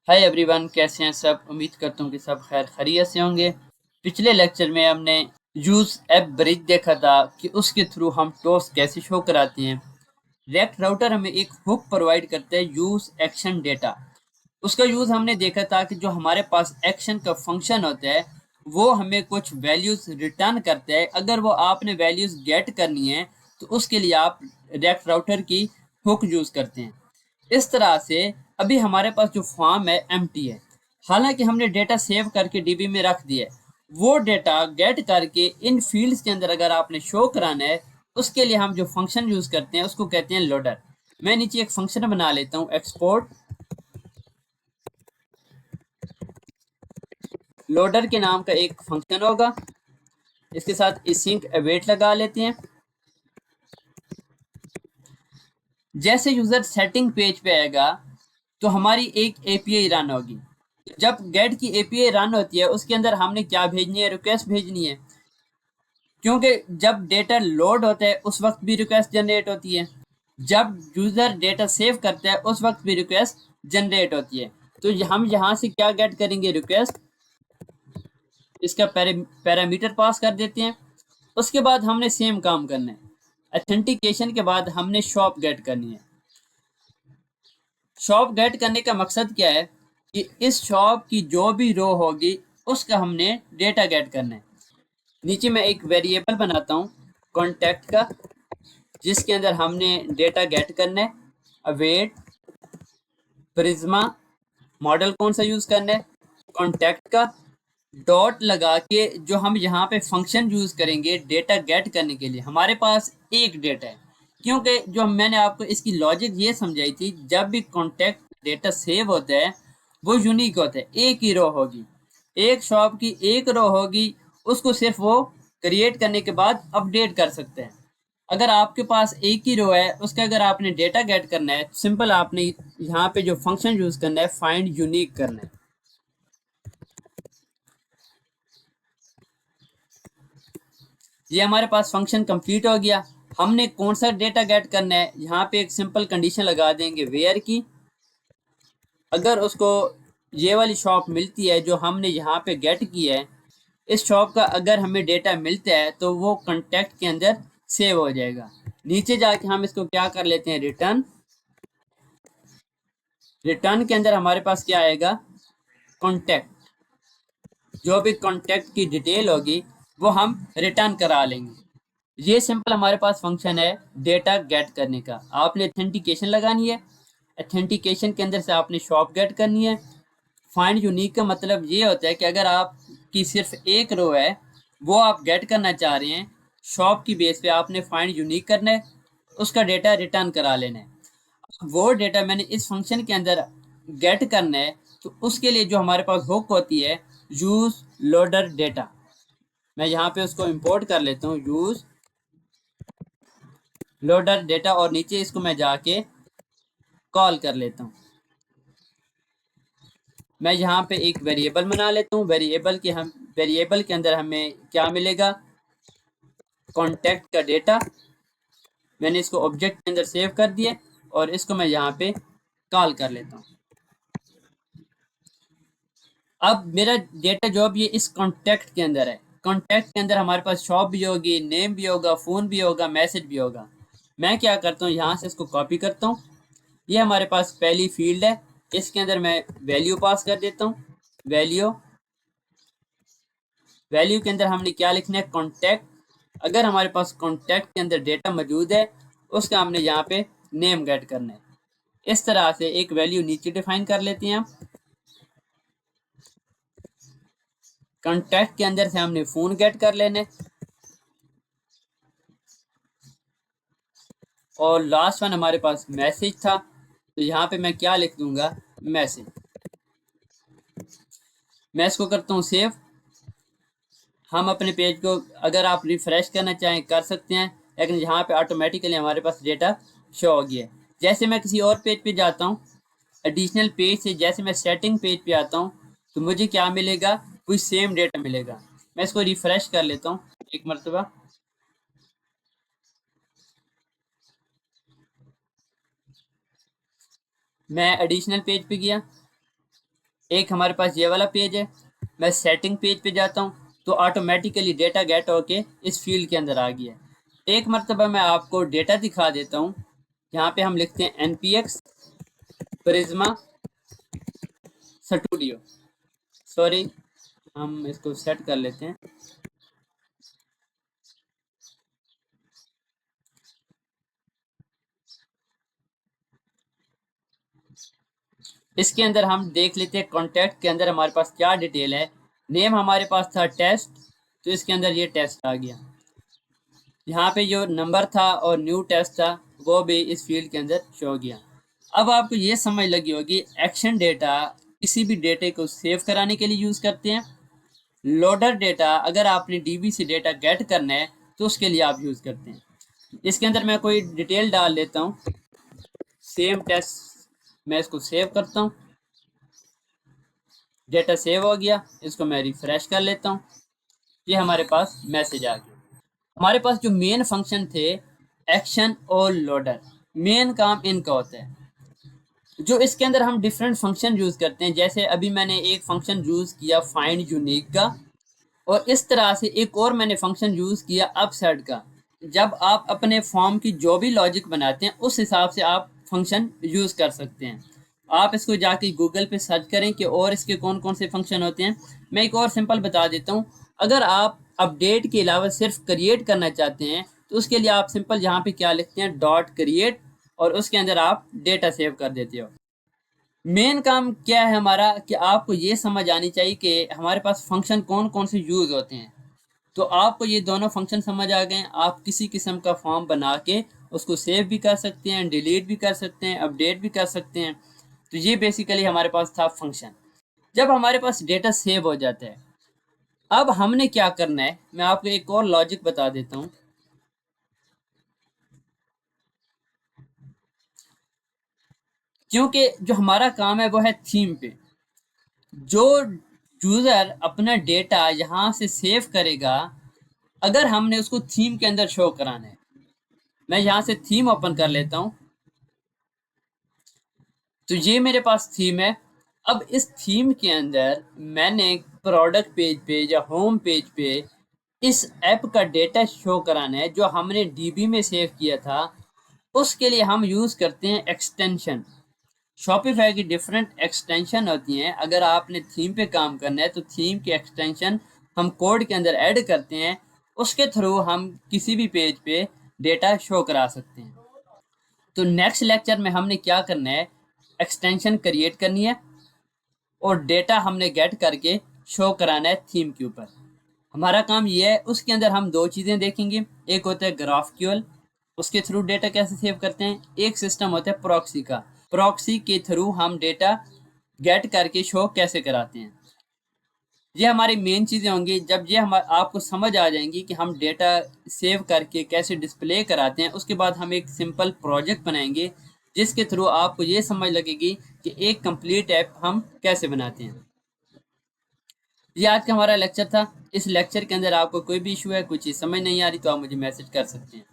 Hi everyone, कैसे हैं सब। उम्मीद करता हूँ कि सब खैर खैरियत से होंगे। पिछले लेक्चर में हमने यूज ऐप ब्रिज देखा था कि उसके थ्रू हम टॉस कैसे शो कराते हैं। रेक्ट राउटर हमें एक हुक प्रोवाइड करता है यूज एक्शन डेटा। उसका यूज हमने देखा था कि जो हमारे पास एक्शन का फंक्शन होता है वो हमें कुछ वैल्यूज रिटर्न करता है। अगर वो आपने वैल्यूज गेट करनी है तो उसके लिए आप रेक्ट राउटर की हुक यूज करते हैं। इस तरह से अभी हमारे पास जो फॉर्म है एम्प्टी है, हालांकि हमने डेटा सेव करके डीबी में रख दिया है। वो डेटा गेट करके इन फील्ड्स के अंदर अगर आपने शो कराना है उसके लिए हम जो फंक्शन यूज करते हैं उसको कहते हैं लोडर। मैं नीचे एक फंक्शन बना लेता हूँ, एक्सपोर्ट लोडर के नाम का एक फंक्शन होगा। इसके साथ सिंक अवेट लगा लेते हैं। जैसे यूजर सेटिंग पेज पे आएगा तो हमारी एक एपीआई रन होगी। जब गेट की एपीआई रन होती है उसके अंदर हमने क्या भेजनी है, रिक्वेस्ट भेजनी है। क्योंकि जब डेटा लोड होता है उस वक्त भी रिक्वेस्ट जनरेट होती है, जब यूजर डेटा सेव करता है उस वक्त भी रिक्वेस्ट जनरेट होती है। तो हम यहाँ से क्या गेट करेंगे, रिक्वेस्ट। इसका पैरामीटर पास कर देते हैं। उसके बाद हमने सेम काम करना है। ऑथेंटिकेशन के बाद हमने शॉप गेट करनी है। शॉप गेट करने का मकसद क्या है कि इस शॉप की जो भी रो होगी उसका हमने डेटा गेट करना है। नीचे मैं एक वेरिएबल बनाता हूँ कॉन्टैक्ट का, जिसके अंदर हमने डेटा गेट करना है। अवेट प्रिज्मा मॉडल कौन सा यूज करना है, कॉन्टैक्ट का। डॉट लगा के जो हम यहाँ पे फंक्शन यूज करेंगे डेटा गेट करने के लिए, हमारे पास एक डेटा है। क्योंकि जो मैंने आपको इसकी लॉजिक ये समझाई थी, जब भी कॉन्टैक्ट डेटा सेव होता है वो यूनिक होता है, एक ही रो होगी, एक शॉप की एक रो होगी। उसको सिर्फ वो क्रिएट करने के बाद अपडेट कर सकते हैं। अगर आपके पास एक ही रो है, उसका अगर आपने डेटा गेट करना है, सिंपल आपने यहाँ पे जो फंक्शन यूज करना है फाइंड यूनिक करना है। ये हमारे पास फंक्शन कंप्लीट हो गया। हमने कौन सा डेटा गेट करना है, यहाँ पे एक सिंपल कंडीशन लगा देंगे वेयर की। अगर उसको ये वाली शॉप मिलती है जो हमने यहाँ पे गेट की है, इस शॉप का अगर हमें डेटा मिलता है तो वो कॉन्टैक्ट के अंदर सेव हो जाएगा। नीचे जाके हम इसको क्या कर लेते हैं, रिटर्न। रिटर्न के अंदर हमारे पास क्या आएगा, कॉन्टैक्ट। जो भी कॉन्टैक्ट की डिटेल होगी वो हम रिटर्न करा लेंगे। ये सिंपल हमारे पास फंक्शन है डेटा गेट करने का। आपने ऑथेंटिकेशन लगानी है, ऑथेंटिकेशन के अंदर से आपने शॉप गेट करनी है। फाइंड यूनिक का मतलब ये होता है कि अगर आपकी सिर्फ एक रो है वो आप गेट करना चाह रहे हैं, शॉप की बेस पे आपने फाइंड यूनिक करना है, उसका डेटा रिटर्न करा लेना है। वो डेटा मैंने इस फंक्शन के अंदर गेट करना है, तो उसके लिए जो हमारे पास हुक होती है यूज लोडर डेटा, मैं यहाँ पे उसको इंपोर्ट कर लेता हूँ, यूज लोडर डेटा, और नीचे इसको मैं जाके कॉल कर लेता हूँ। मैं यहाँ पे एक वेरिएबल बना लेता हूँ। वेरिएबल के अंदर हमें क्या मिलेगा, कॉन्टैक्ट का डेटा। मैंने इसको ऑब्जेक्ट के अंदर सेव कर दिया और इसको मैं यहाँ पे कॉल कर लेता हूँ। अब मेरा डेटा जो भी है इस कॉन्टैक्ट के अंदर है। कॉन्टैक्ट के अंदर हमारे पास शॉप भी होगी, नेम भी होगा, फ़ोन भी होगा, मैसेज भी होगा। मैं क्या करता हूँ, यहाँ से इसको कॉपी करता हूँ। ये हमारे पास पहली फील्ड है, इसके अंदर मैं वैल्यू पास कर देता हूँ। वैल्यू वैल्यू के अंदर हमने क्या लिखना है, कॉन्टैक्ट। अगर हमारे पास कॉन्टैक्ट के अंदर डेटा मौजूद है उसका हमने यहाँ पे नेम गेट करना है। इस तरह से एक वैल्यू नीचे डिफाइन कर लेते हैं हम। कॉन्टैक्ट के अंदर से हमने फ़ोन गेट कर लेना है, और लास्ट वन हमारे पास मैसेज था, तो यहाँ पे मैं क्या लिख दूंगा, मैसेज। मैं इसको करता हूँ सेव। हम अपने पेज को अगर आप रिफ्रेश करना चाहें कर सकते हैं, लेकिन यहाँ पे ऑटोमेटिकली हमारे पास डेटा शो हो गया है। जैसे मैं किसी और पेज पे जाता हूँ, एडिशनल पेज से जैसे मैं सेटिंग पेज पे आता हूँ, तो मुझे क्या मिलेगा, कुछ सेम डेटा मिलेगा। मैं इसको रिफ्रेश कर लेता हूँ एक मरतबा। मैं एडिशनल पेज पे गया, एक हमारे पास ये वाला पेज है, मैं सेटिंग पेज पे जाता हूँ तो ऑटोमेटिकली डेटा गेट होके इस फील्ड के अंदर आ गया है। एक मरतबा मैं आपको डेटा दिखा देता हूँ। यहाँ पे हम लिखते हैं NPX प्रिज्मा स्टूडियो, सॉरी हम इसको सेट कर लेते हैं। इसके अंदर हम देख लेते हैं कॉन्टैक्ट के अंदर हमारे पास क्या डिटेल है। नेम हमारे पास था टेस्ट, तो इसके अंदर ये टेस्ट आ गया। यहाँ पे जो नंबर था और न्यू टेस्ट था वो भी इस फील्ड के अंदर शो हो गया। अब आपको ये समझ लगी होगी एक्शन डेटा किसी भी डेटे को सेव कराने के लिए यूज़ करते हैं। लोडर डेटा अगर आपने डीबी से डेटा गेट करना है तो उसके लिए आप यूज़ करते हैं। इसके अंदर मैं कोई डिटेल डाल लेता हूँ, सेम टेस्ट, मैं इसको सेव करता हूँ। डेटा सेव हो गया, इसको मैं रिफ्रेश कर लेता हूँ। ये हमारे पास मैसेज आ गया। हमारे पास जो मेन फंक्शन थे एक्शन और लोडर, मेन काम इनका होता है। जो इसके अंदर हम डिफरेंट फंक्शन यूज करते हैं, जैसे अभी मैंने एक फंक्शन यूज किया फाइंड यूनिक का, और इस तरह से एक और मैंने फंक्शन यूज किया अपसेट का। जब आप अपने फॉर्म की जो भी लॉजिक बनाते हैं उस हिसाब से आप फंक्शन यूज कर सकते हैं। आप इसको जाके गूगल पे सर्च करें कि और इसके कौन कौन से फंक्शन होते हैं। मैं एक और सिंपल बता देता हूँ। अगर आप अपडेट के अलावा सिर्फ क्रिएट करना चाहते हैं तो उसके लिए आप सिंपल यहाँ पे क्या लिखते हैं, डॉट क्रिएट, और उसके अंदर आप डेटा सेव कर देते हो। मेन काम क्या है हमारा कि आपको ये समझ आनी चाहिए कि हमारे पास फंक्शन कौन कौन से यूज होते हैं। तो आपको ये दोनों फंक्शन समझ आ गए, आप किसी किस्म का फॉर्म बना के उसको सेव भी कर सकते हैं, डिलीट भी कर सकते हैं, अपडेट भी कर सकते हैं। तो ये बेसिकली हमारे पास था फंक्शन। जब हमारे पास डेटा सेव हो जाता है, अब हमने क्या करना है, मैं आपको एक और लॉजिक बता देता हूँ। क्योंकि जो हमारा काम है वो है थीम पे। जो यूजर अपना डेटा यहाँ से सेव करेगा, अगर हमने उसको थीम के अंदर शो कराना है, मैं यहाँ से थीम ओपन कर लेता हूँ। तो ये मेरे पास थीम है। अब इस थीम के अंदर मैंने प्रोडक्ट पेज पे या होम पेज पे इस ऐप का डेटा शो कराना है जो हमने डीबी में सेव किया था। उसके लिए हम यूज़ करते हैं एक्सटेंशन। शॉपिफाई की डिफरेंट एक्सटेंशन होती हैं। अगर आपने थीम पे काम करना है तो थीम की एक्सटेंशन हम कोड के अंदर ऐड करते हैं, उसके थ्रू हम किसी भी पेज पे डेटा शो करा सकते हैं। तो नेक्स्ट लेक्चर में हमने क्या करना है, एक्सटेंशन क्रिएट करनी है और डेटा हमने गेट करके शो कराना है थीम के ऊपर। हमारा काम ये है। उसके अंदर हम दो चीज़ें देखेंगे, एक होता है ग्राफक्यूएल, उसके थ्रू डेटा कैसे सेव करते हैं। एक सिस्टम होता है प्रॉक्सी का, प्रॉक्सी के थ्रू हम डेटा गेट करके शो कैसे कराते हैं। ये हमारी मेन चीज़ें होंगी। जब ये हम आपको समझ आ जाएंगी कि हम डेटा सेव करके कैसे डिस्प्ले कराते हैं, उसके बाद हम एक सिंपल प्रोजेक्ट बनाएंगे जिसके थ्रू आपको ये समझ लगेगी कि एक कंप्लीट ऐप हम कैसे बनाते हैं। ये आज का हमारा लेक्चर था। इस लेक्चर के अंदर आपको कोई भी इशू है, कोई चीज़ समझ नहीं आ रही तो आप मुझे मैसेज कर सकते हैं।